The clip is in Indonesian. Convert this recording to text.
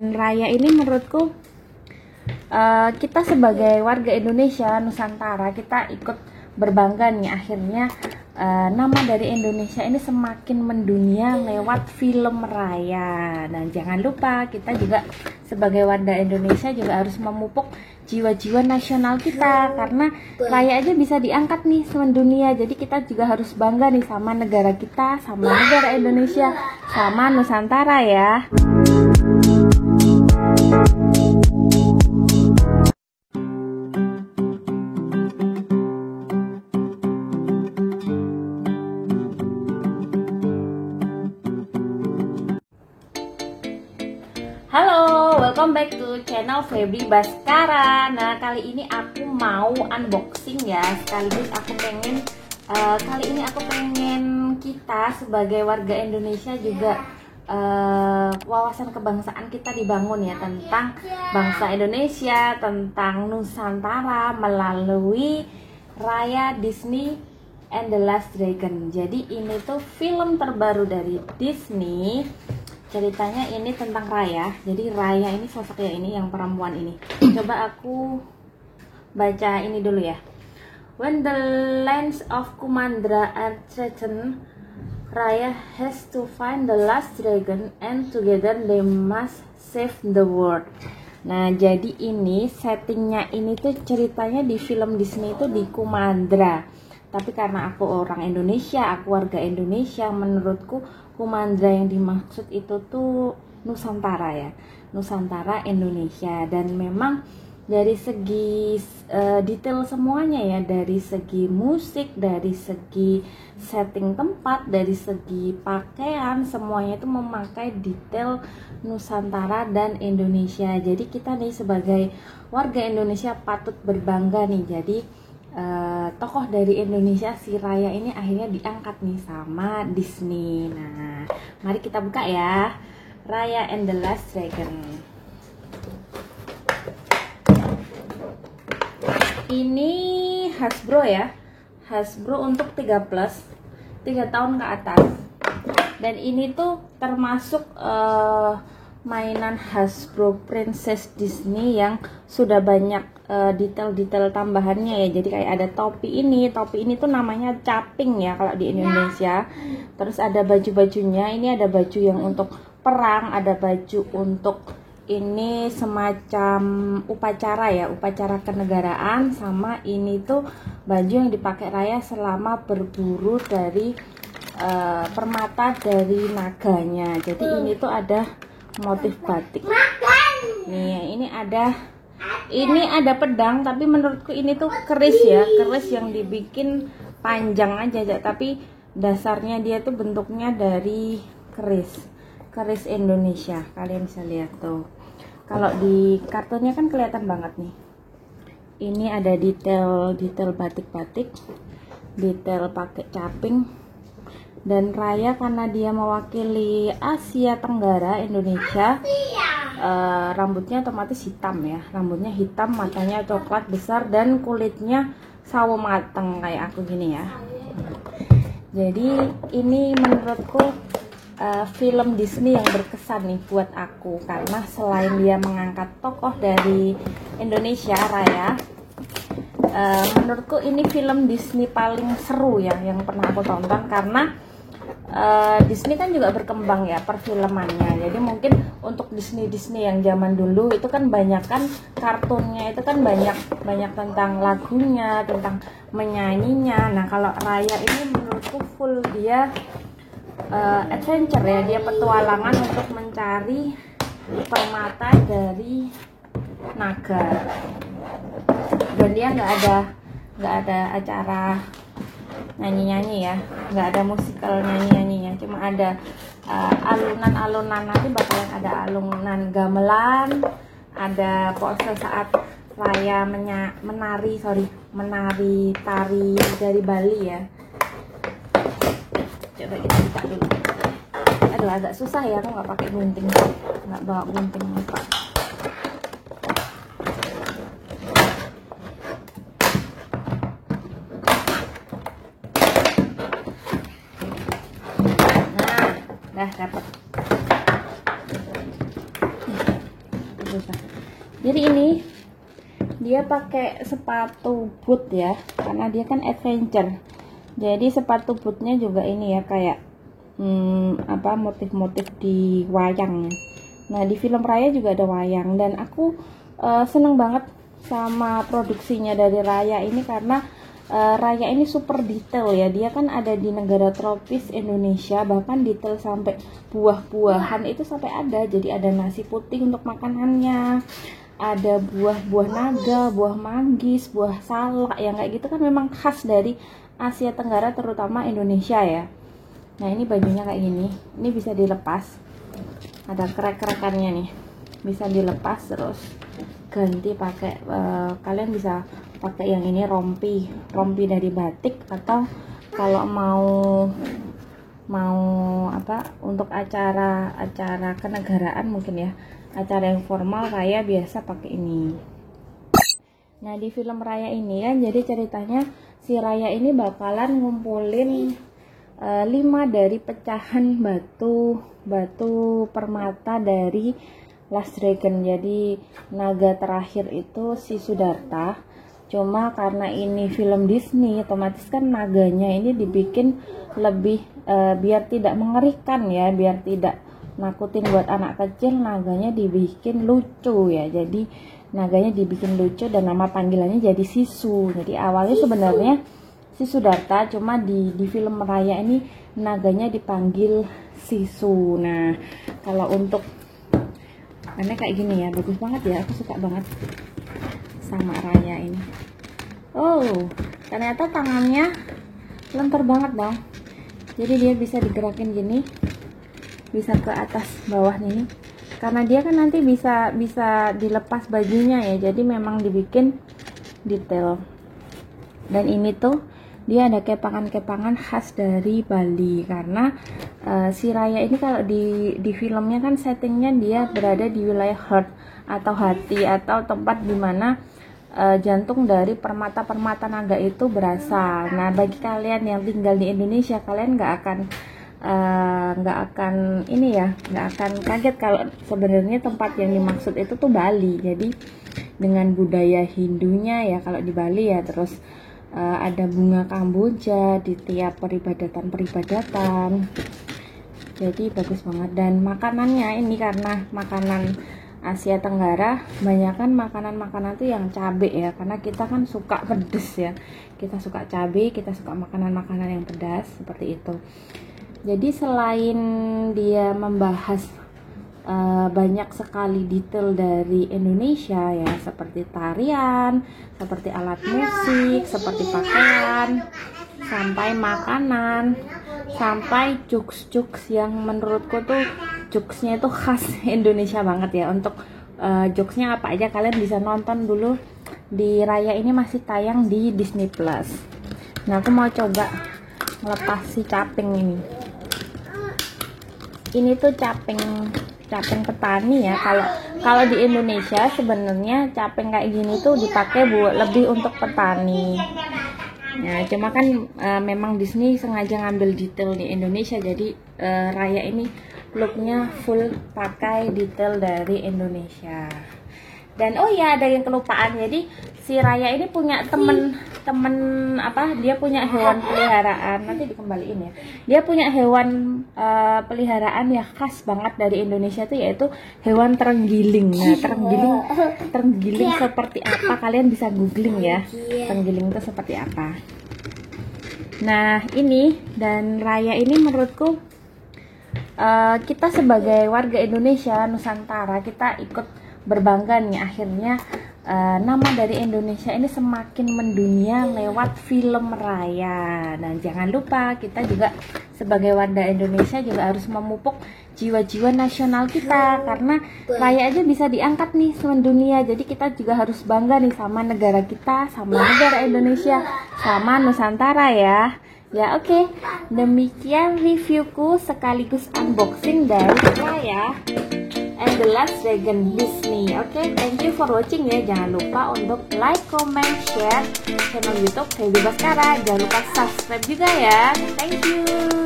Raya ini menurutku kita sebagai warga Indonesia Nusantara, kita ikut berbangga nih akhirnya nama dari Indonesia ini semakin mendunia lewat film Raya. Dan jangan lupa kita juga sebagai warga Indonesia juga harus memupuk jiwa-jiwa nasional kita, karena Raya aja bisa diangkat nih mendunia. Jadi kita juga harus bangga nih sama negara kita, sama negara Indonesia, sama Nusantara ya. Halo, welcome back to channel Febri Baskara. Nah, kali ini aku mau unboxing ya, sekaligus aku pengen kita sebagai warga Indonesia juga wawasan kebangsaan kita dibangun ya, tentang bangsa Indonesia, tentang Nusantara melalui Raya Disney and the Last Dragon. Jadi ini tuh film terbaru dari Disney. Ceritanya ini tentang Raya. Jadi Raya ini sosoknya ini yang perempuan ini. Coba aku baca ini dulu ya. When the lands of Kumandra are threatened, Raya has to find the last dragon and together they must save the world. Nah, jadi ini settingnya ini tuh ceritanya di film Disney itu di Kumandra. Tapi karena aku orang Indonesia, aku warga Indonesia, menurutku Kumandra yang dimaksud itu tuh Nusantara ya, Nusantara Indonesia. Dan memang dari segi detail semuanya ya, dari segi musik, dari segi setting tempat, dari segi pakaian, semuanya itu memakai detail Nusantara dan Indonesia. Jadi kita nih sebagai warga Indonesia patut berbangga nih. Jadi tokoh dari Indonesia si Raya ini akhirnya diangkat nih sama Disney. Nah, mari kita buka ya, Raya and the Last Dragon. Ini Hasbro ya, Hasbro untuk 3 tahun ke atas. Dan ini tuh termasuk mainan Hasbro Princess Disney yang sudah banyak detail-detail tambahannya ya. Jadi kayak ada topi ini tuh namanya caping ya kalau di Indonesia. Terus ada baju-bajunya, ini ada baju yang untuk perang, ada baju untuk ini semacam upacara ya, upacara kenegaraan, sama ini tuh baju yang dipakai Raya selama berburu dari permata dari naganya. Jadi ini tuh ada motif batik nih, ini ada pedang, tapi menurutku ini tuh keris ya, keris yang dibikin panjang aja, tapi dasarnya dia tuh bentuknya dari keris Indonesia. Kalian bisa lihat tuh, kalau di kartunnya kan kelihatan banget nih. Ini ada detail batik-batik, detail pakai caping. Dan Raya karena dia mewakili Asia Tenggara Indonesia, rambutnya otomatis hitam ya, rambutnya hitam, matanya coklat besar, dan kulitnya sawo mateng kayak aku gini ya. Jadi ini menurutku film Disney yang berkesan nih buat aku, karena selain dia mengangkat tokoh dari Indonesia Raya, menurutku ini film Disney paling seru ya yang pernah aku tonton, karena Disney kan juga berkembang ya perfilmannya. Jadi mungkin untuk Disney yang zaman dulu itu kan banyak kan kartunnya, itu kan banyak tentang lagunya, tentang menyanyinya. Nah, kalau Raya ini menurutku full dia adventure ya, dia petualangan untuk mencari permata dari naga. Dan dia nggak ada acara nyanyi ya, nggak ada musikal nyanyinya, cuma ada alunan nanti bakalan ada alunan gamelan, ada pose saat Raya menari tari dari Bali ya. Coba kita buka dulu. Aduh, agak susah ya, aku nggak pakai gunting, nggak bawa gunting lupa. Dapat. susah. Jadi ini dia pakai sepatu boot ya, karena dia kan adventure. Jadi sepatu bootnya juga ini ya kayak motif-motif di wayang. Nah di film Raya juga ada wayang, dan aku seneng banget sama produksinya dari Raya ini karena Raya ini super detail ya. Dia kan ada di negara tropis Indonesia, bahkan detail sampai buah-buahan itu sampai ada. Jadi ada nasi putih untuk makanannya, ada buah-buah naga, buah manggis, buah salak yang kayak gitu kan memang khas dari Asia Tenggara, terutama Indonesia ya. Nah ini bajunya kayak gini, ini bisa dilepas, ada krek-krekannya nih, bisa dilepas terus ganti pakai kalian bisa pakai yang ini rompi dari batik, atau kalau mau untuk acara kenegaraan mungkin ya, acara yang formal kayak biasa pakai ini. Nah di film Raya ini kan jadi ceritanya si Raya ini bakalan ngumpulin 5 dari pecahan batu permata dari Last Dragon. Jadi naga terakhir itu si Siddhartha. Cuma karena ini film Disney, otomatis kan naganya ini dibikin lebih biar tidak mengerikan ya, biar tidak nakutin buat anak kecil, naganya dibikin lucu ya. Jadi naganya dibikin lucu dan nama panggilannya jadi Sisu. Jadi awalnya sebenarnya si Siddhartha, cuma di film Raya ini naganya dipanggil Sisu. Nah kalau untuk aneh kayak gini ya, bagus banget ya, aku suka banget sama Raya ini. Oh ternyata tangannya lentur banget dong, jadi dia bisa digerakin gini, bisa ke atas bawah nih, karena dia kan nanti bisa dilepas bajunya ya. Jadi memang dibikin detail. Dan ini tuh dia ada kepangan-kepangan khas dari Bali, karena si Raya ini kalau di filmnya kan settingnya dia berada di wilayah heart atau hati, atau tempat dimana jantung dari permata-permata naga itu berasal. Nah bagi kalian yang tinggal di Indonesia, kalian nggak akan kaget kalau sebenarnya tempat yang dimaksud itu tuh Bali. Jadi dengan budaya Hindunya ya kalau di Bali ya, terus ada bunga Kamboja di tiap peribadatan. Jadi bagus banget. Dan makanannya ini karena makanan Asia Tenggara, kebanyakan makanan tuh yang cabe ya, karena kita kan suka pedes ya, kita suka cabe, kita suka makanan-makanan yang pedas seperti itu. Jadi selain dia membahas banyak sekali detail dari Indonesia ya, seperti tarian, seperti alat musik, seperti pakaian, sampai makanan, sampai jokes yang menurutku tuh jokesnya itu khas Indonesia banget ya. Untuk jokesnya apa aja kalian bisa nonton dulu di Raya ini, masih tayang di Disney Plus. Nah aku mau coba melepas si caping ini. Ini tuh caping petani ya. Kalau di Indonesia sebenarnya caping kayak gini tuh dipakai buat lebih untuk petani. Nah cuma kan memang Disney sengaja ngambil detail di Indonesia, jadi Raya ini looknya full pakai detail dari Indonesia. Dan oh ya ada yang kelupaan, jadi si Raya ini punya temen dia punya hewan peliharaan, nanti dikembaliin ya. Dia punya hewan peliharaan ya khas banget dari Indonesia tuh, yaitu hewan terenggiling. Nah terenggiling seperti apa, kalian bisa googling ya, terenggiling itu seperti apa. Nah ini, dan Raya ini menurutku kita sebagai warga Indonesia Nusantara, kita ikut berbangga nih akhirnya nama dari Indonesia ini semakin mendunia lewat film Raya. Dan jangan lupa kita juga sebagai warga Indonesia juga harus memupuk jiwa-jiwa nasional kita, karena Raya aja bisa diangkat nih mendunia. Jadi kita juga harus bangga nih sama negara kita, sama negara Indonesia, sama Nusantara ya. Ya oke, demikian reviewku sekaligus unboxing dari Raya and the Last Dragon Disney. Oke, thank you for watching ya. Jangan lupa untuk like, comment, share channel YouTube Feby Baskara. Jangan lupa subscribe juga ya. Thank you.